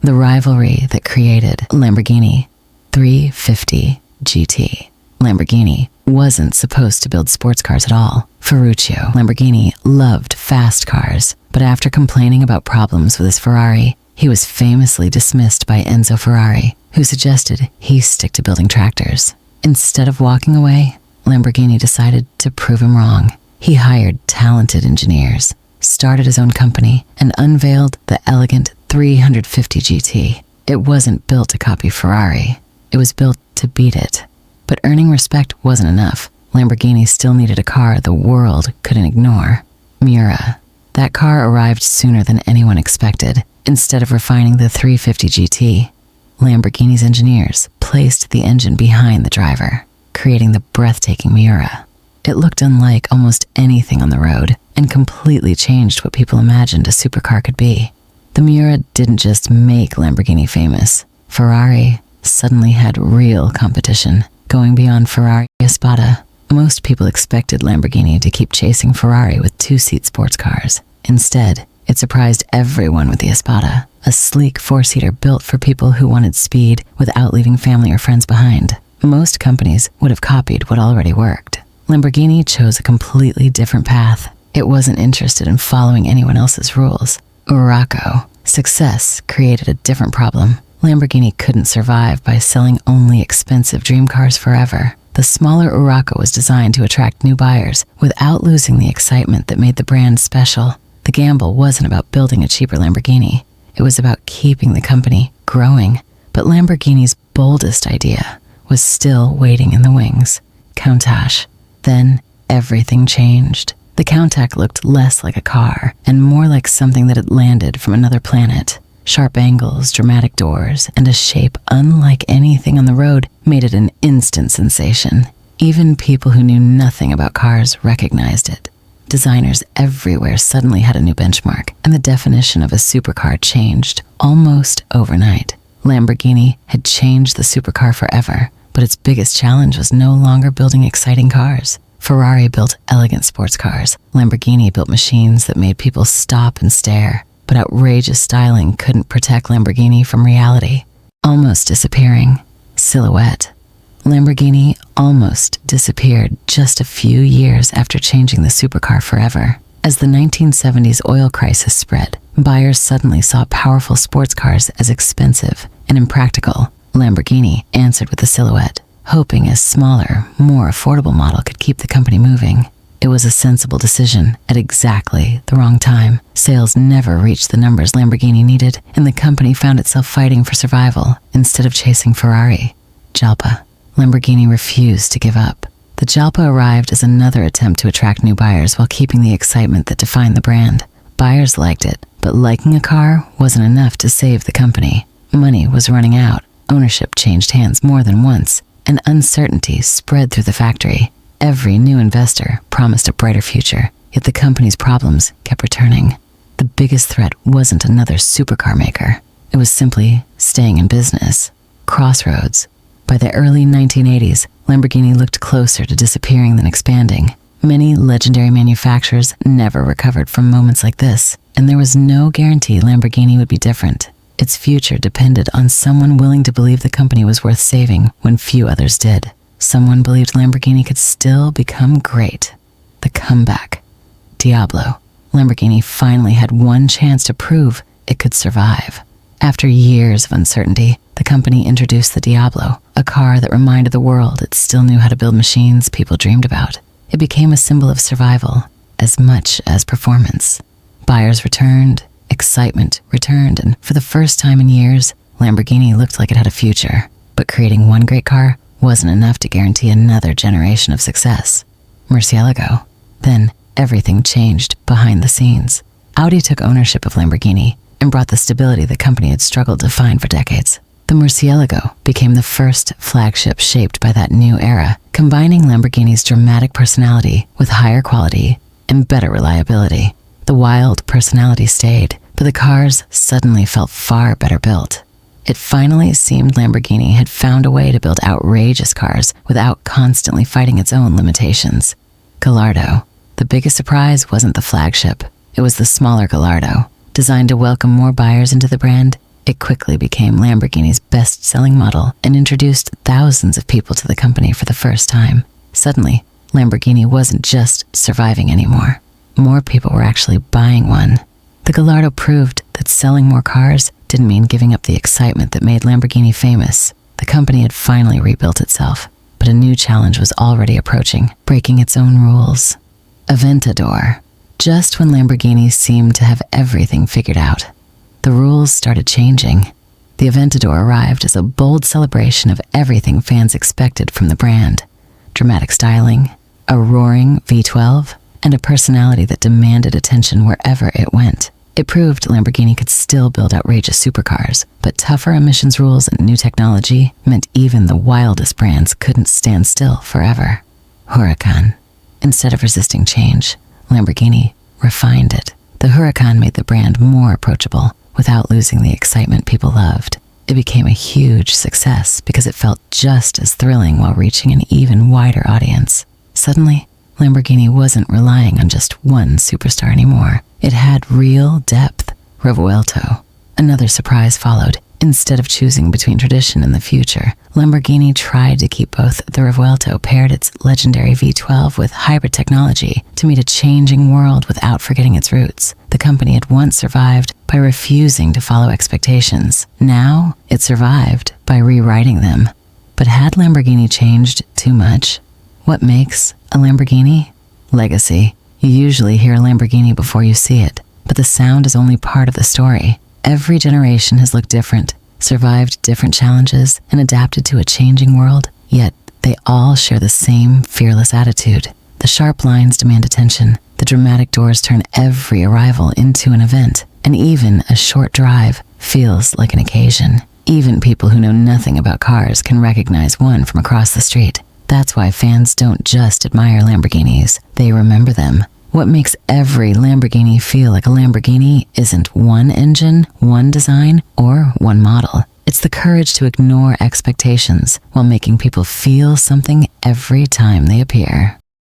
the rivalry that created Lamborghini 350 GT. Lamborghini wasn't supposed to build sports cars at all. Ferruccio Lamborghini loved fast cars, but after complaining about problems with his Ferrari, he was famously dismissed by Enzo Ferrari, who suggested he stick to building tractors. Instead of walking away, Lamborghini decided to prove him wrong. He hired talented engineers, started his own company, and unveiled the elegant 350 GT. It wasn't built to copy Ferrari. It was built to beat it. But earning respect wasn't enough. Lamborghini still needed a car the world couldn't ignore. Miura. That car arrived sooner than anyone expected. Instead of refining the 350 GT, Lamborghini's engineers placed the engine behind the driver, creating the breathtaking Miura. It looked unlike almost anything on the road and completely changed what people imagined a supercar could be. The Miura didn't just make Lamborghini famous. Ferrari suddenly had real competition, going beyond Ferrari Espada. Most people expected Lamborghini to keep chasing Ferrari with two-seat sports cars. Instead, it surprised everyone with the Espada, a sleek four-seater built for people who wanted speed without leaving family or friends behind. Most companies would have copied what already worked. Lamborghini chose a completely different path. It wasn't interested in following anyone else's rules. Urraco. Success created a different problem. Lamborghini couldn't survive by selling only expensive dream cars forever. The smaller Urraco was designed to attract new buyers without losing the excitement that made the brand special. The gamble wasn't about building a cheaper Lamborghini. It was about keeping the company growing. But Lamborghini's boldest idea was still waiting in the wings. Countach. Then everything changed. The Countach looked less like a car and more like something that had landed from another planet. Sharp angles, dramatic doors, and a shape unlike anything on the road made it an instant sensation. Even people who knew nothing about cars recognized it. Designers everywhere suddenly had a new benchmark, and the definition of a supercar changed almost overnight. Lamborghini had changed the supercar forever, but its biggest challenge was no longer building exciting cars. Ferrari built elegant sports cars. Lamborghini built machines that made people stop and stare. But outrageous styling couldn't protect Lamborghini from reality. Almost disappearing. Silhouette. Lamborghini almost disappeared just a few years after changing the supercar forever. As the 1970s oil crisis spread, buyers suddenly saw powerful sports cars as expensive and impractical. Lamborghini answered with the Silhouette, hoping a smaller, more affordable model could keep the company moving. It was a sensible decision at exactly the wrong time. Sales never reached the numbers Lamborghini needed, and the company found itself fighting for survival instead of chasing Ferrari. Jalpa. Lamborghini refused to give up. The Jalpa arrived as another attempt to attract new buyers while keeping the excitement that defined the brand. Buyers liked it, but liking a car wasn't enough to save the company. Money was running out, ownership changed hands more than once, and uncertainty spread through the factory. Every new investor promised a brighter future, yet the company's problems kept returning. The biggest threat wasn't another supercar maker. It was simply staying in business. Crossroads. By the early 1980s, Lamborghini looked closer to disappearing than expanding. Many legendary manufacturers never recovered from moments like this, and there was no guarantee Lamborghini would be different. Its future depended on someone willing to believe the company was worth saving when few others did. Someone believed Lamborghini could still become great. The comeback. Diablo. Lamborghini finally had one chance to prove it could survive. After years of uncertainty, the company introduced the Diablo, a car that reminded the world it still knew how to build machines people dreamed about. It became a symbol of survival as much as performance. Buyers returned, excitement returned, and for the first time in years, Lamborghini looked like it had a future. But creating one great car wasn't enough to guarantee another generation of success. Murcielago. Then everything changed behind the scenes. Audi took ownership of Lamborghini and brought the stability the company had struggled to find for decades. The Murcielago became the first flagship shaped by that new era, combining Lamborghini's dramatic personality with higher quality and better reliability. The wild personality stayed, but the cars suddenly felt far better built. It finally seemed Lamborghini had found a way to build outrageous cars without constantly fighting its own limitations. Gallardo. The biggest surprise wasn't the flagship. It was the smaller Gallardo. Designed to welcome more buyers into the brand, It quickly became Lamborghini's best-selling model and introduced thousands of people to the company for the first time. Suddenly, Lamborghini wasn't just surviving anymore. More people were actually buying one. The Gallardo proved that selling more cars didn't mean giving up the excitement that made Lamborghini famous. The company had finally rebuilt itself, but a new challenge was already approaching, breaking its own rules. Aventador. Just when Lamborghini seemed to have everything figured out, the rules started changing. The Aventador arrived as a bold celebration of everything fans expected from the brand. Dramatic styling, a roaring V12, and a personality that demanded attention wherever it went. It proved Lamborghini could still build outrageous supercars, but tougher emissions rules and new technology meant even the wildest brands couldn't stand still forever. Huracan. Instead of resisting change, Lamborghini refined it. The Huracan made the brand more approachable without losing the excitement people loved. It became a huge success because it felt just as thrilling while reaching an even wider audience. Suddenly, Lamborghini wasn't relying on just one superstar anymore. It had real depth. Revuelto. Another surprise followed. Instead of choosing between tradition and the future, Lamborghini tried to keep both. The Revuelto paired its legendary V12 with hybrid technology to meet a changing world without forgetting its roots. The company had once survived by refusing to follow expectations. Now, it survived by rewriting them. But had Lamborghini changed too much? What makes a Lamborghini? Legacy. You usually hear Lamborghini before you see it, but the sound is only part of the story. Every generation has looked different, survived different challenges, and adapted to a changing world, yet they all share the same fearless attitude. The sharp lines demand attention, the dramatic doors turn every arrival into an event, and even a short drive feels like an occasion. Even people who know nothing about cars can recognize one from across the street. That's why fans don't just admire Lamborghinis, they remember them. What makes every Lamborghini feel like a Lamborghini isn't one engine, one design, or one model. It's the courage to ignore expectations while making people feel something every time they appear.